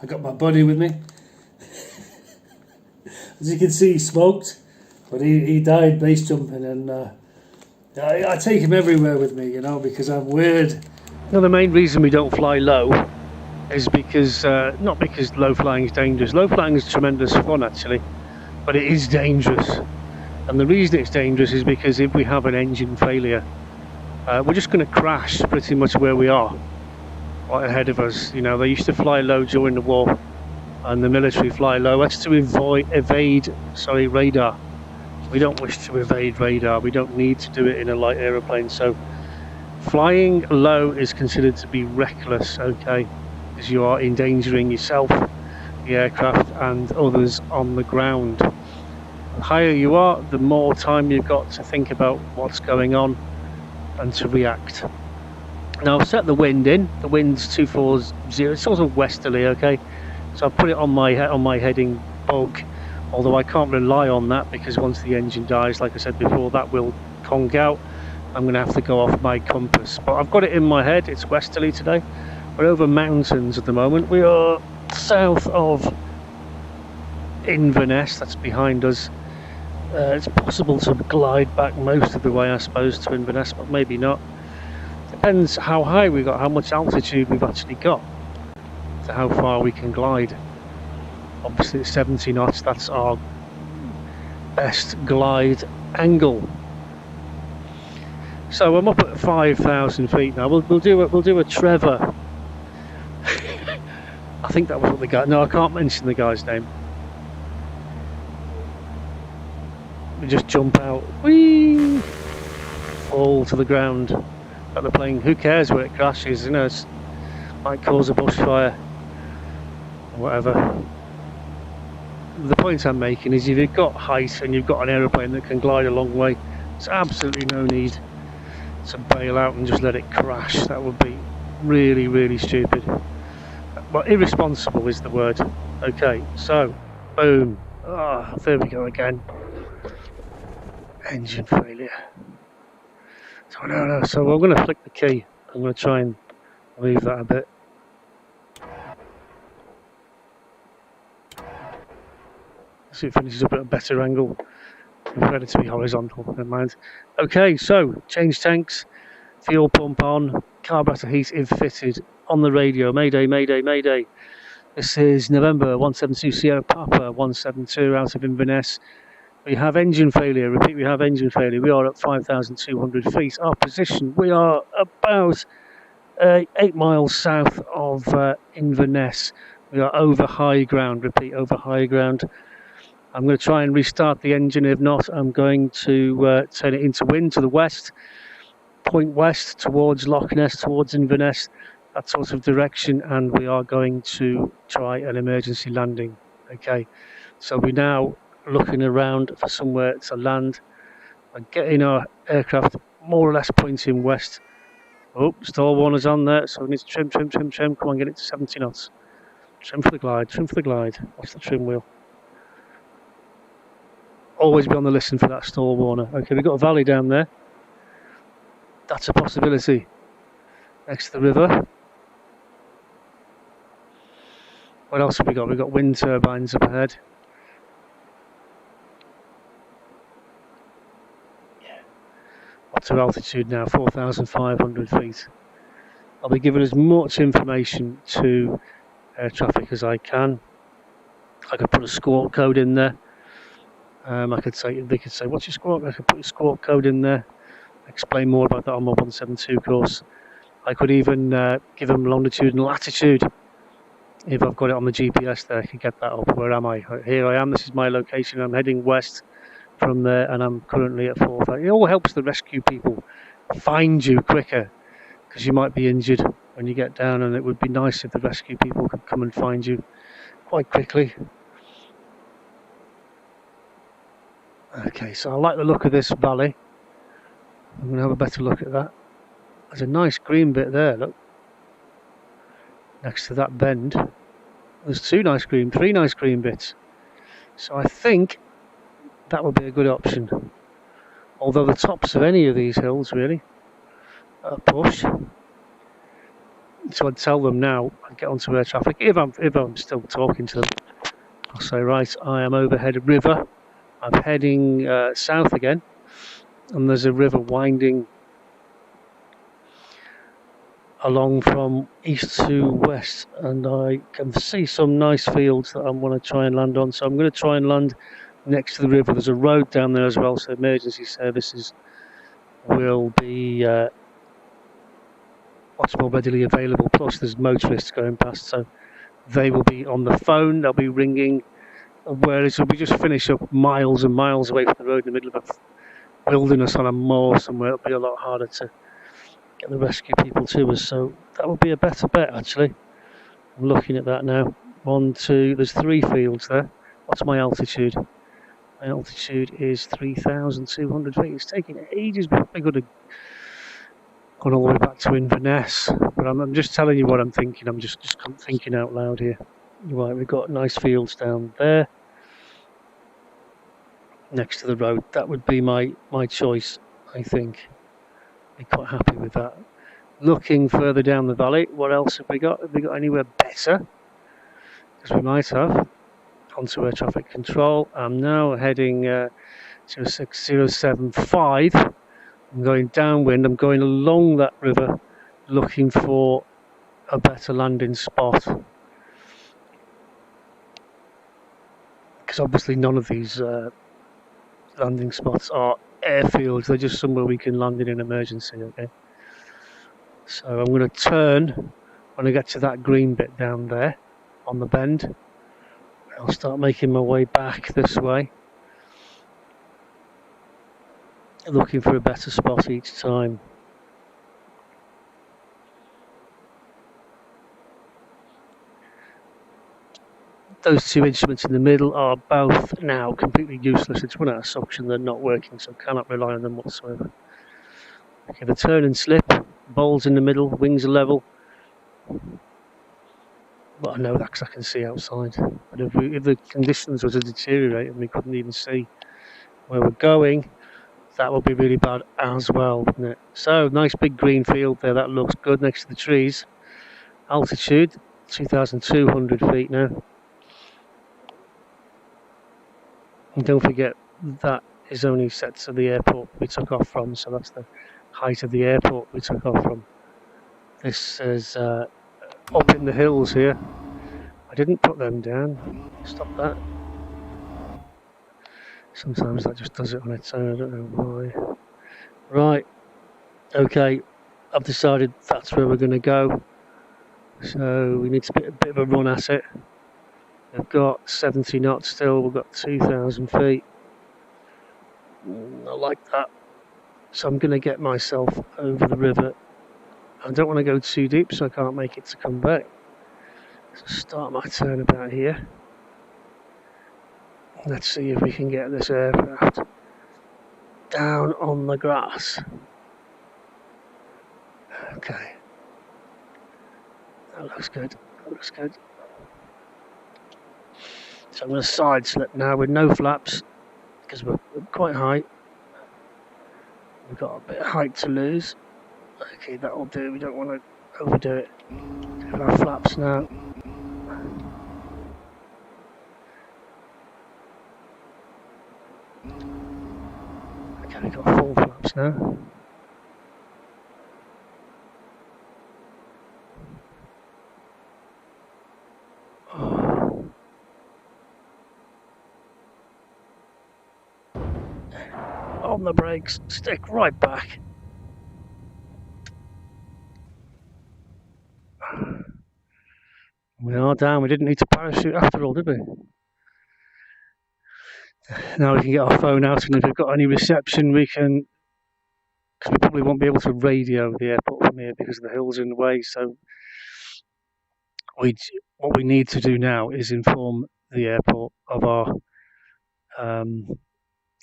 I got my buddy with me. As you can see, he smoked, but he died base jumping, and I take him everywhere with me, you know, because I'm weird. Now, the main reason we don't fly low is because, not because low flying is dangerous. Low flying is tremendous fun, actually, but it is dangerous. And the reason it's dangerous is because if we have an engine failure, we're just going to crash pretty much where we are, right ahead of us. You know, they used to fly low during the war, and the military fly low. That's to evade radar. We don't wish to evade radar. We don't need to do it in a light aeroplane. So flying low is considered to be reckless, okay, because you are endangering yourself, the aircraft, and others on the ground. The higher you are, the more time you've got to think about what's going on and to react. Now, I've set the wind in. The wind's 240. It's sort of westerly, okay. So I've put it on my heading bulk, although I can't rely on that because once the engine dies, like I said before, that will conk out. I'm going to have to go off my compass. But I've got it in my head. It's westerly today. We're over mountains at the moment. We are south of Inverness. That's behind us. It's possible to glide back most of the way, I suppose, to Inverness, but maybe not. Depends how high we got, how much altitude we've actually got, to how far we can glide. Obviously at 70 knots, that's our best glide angle. So I'm up at 5,000 feet now. We'll do a Trevor. I think that was what the guy. No, I can't mention the guy's name. We just jump out, whee, fall to the ground at the plane. Who cares where it crashes? You know, it might cause a bushfire or whatever. The point I'm making is if you've got height and you've got an aeroplane that can glide a long way, there's absolutely no need to bail out and just let it crash. That would be really, really stupid. Well, irresponsible is the word. Okay, so boom. Ah, there we go again. Engine failure. So no. So I'm going to flick the key. I'm going to try and move that a bit. See if it finishes up at a better angle. I prefer it to be horizontal, never mind. Okay, so change tanks, fuel pump on, carburetor heating fitted, on the radio, mayday, mayday, mayday. This is November 172 Sierra Papa 172 out of Inverness. We have engine failure, repeat, we have engine failure. We are at 5,200 feet. Our position, we are about 8 miles south of Inverness. We are over high ground, repeat, over high ground. I'm going to try and restart the engine. If not, I'm going to turn it into wind to the west, point west towards Loch Ness, towards Inverness, that sort of direction, and we are going to try an emergency landing. Okay, so we're now looking around for somewhere to land and getting our aircraft more or less pointing west. Oh, stall warner's on there, so we need to trim. Come on, get it to 70 knots. Trim for the glide. What's the trim wheel? Always be on the listen for that stall warner. Okay, we've got a valley down there. That's a possibility. Next to the river. What else have we got? We've got wind turbines up ahead. What's our altitude now? 4,500 feet. I'll be giving as much information to air traffic as I can. I could put a squawk code in there. They could say, what's your squawk? I could put a squawk code in there. Explain more about that on my 172 course. I could even give them longitude and latitude. If I've got it on the GPS there, I can get that up. Where am I? Here I am. This is my location. I'm heading west from there, and I'm currently at 4,000. It all helps the rescue people find you quicker, because you might be injured when you get down, and it would be nice if the rescue people could come and find you quite quickly. Okay, so I like the look of this valley. I'm going to have a better look at that. There's a nice green bit there, look. Next to that bend. There's three nice green bits. So I think that would be a good option. Although the tops of any of these hills really are push. So I'd tell them now, I'd get onto air traffic, if I'm still talking to them, I'll say, right, I am overhead a river, I'm heading south again, and there's a river winding along from east to west, and I can see some nice fields that I want to try and land on, so I'm going to try and land next to the river. There's a road down there as well, so emergency services will be much more readily available, plus there's motorists going past, so they will be on the phone, they'll be ringing, whereas if we just finish up miles and miles away from the road in the middle of a wilderness on a moor somewhere, it'll be a lot harder to get the rescue people to us, so that would be a better bet actually. I'm looking at that now. 1, 2, there's 3 fields there. What's my altitude? My altitude is 3,200 feet. It's taking ages, but I could have gone all the way back to Inverness, but I'm just telling you what I'm thinking. I'm just thinking out loud here. Right, we've got nice fields down there next to the road. That would be my choice, I think. I'd be quite happy with that. Looking further down the valley, what else have we got? Have we got anywhere better? Because we might have. Onto air traffic control. I'm now heading 06075. I'm going downwind. I'm going along that river, looking for a better landing spot. Because obviously none of these landing spots are airfields. They're just somewhere we can land in an emergency. Okay. So I'm going to turn when I get to that green bit down there on the bend. I'll start making my way back this way, looking for a better spot each time. Those 2 instruments in the middle are both now completely useless. It's run out of suction, they're not working, so I cannot rely on them whatsoever. Okay, the turn and slip, bowls in the middle, wings are level. Well, I know that because I can see outside. But if the conditions were to deteriorate and we couldn't even see where we're going, that would be really bad as well, wouldn't it? So, nice big green field there, that looks good next to the trees. Altitude, 2,200 feet now. And don't forget, that is only set to the airport we took off from, so that's the height of the airport we took off from. This is up in the hills here. I didn't put them down. Stop that. Sometimes that just does it on its own, I don't know why. Right, okay, I've decided that's where we're going to go. So we need to get a bit of a run at it. I've got 70 knots still, we've got 2,000 feet. I like that. So I'm going to get myself over the river. I don't want to go too deep so I can't make it to come back. So start my turn about here. Let's see if we can get this aircraft down on the grass. Okay. That looks good. That looks good. So I'm going to side slip now with no flaps because we're quite high. We've got a bit of height to lose. Okay, that'll do. We don't want to overdo it. Do our flaps now. Okay, we've got full flaps now. On the brakes, stick right back. We are down, we didn't need to parachute after all, did we? Now we can get our phone out, and if we've got any reception we can, because we probably won't be able to radio the airport from here because the hills are in the way, so what we need to do now is inform the airport of our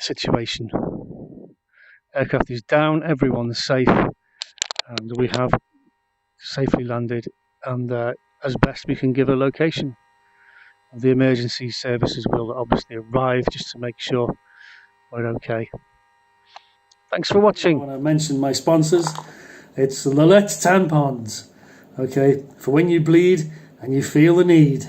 situation. Aircraft is down, everyone's safe, and we have safely landed, and as best we can give a location. The emergency services will obviously arrive just to make sure we're okay. Thanks for watching. I want to mention my sponsors. It's Lillet Tampons. Okay, for when you bleed and you feel the need.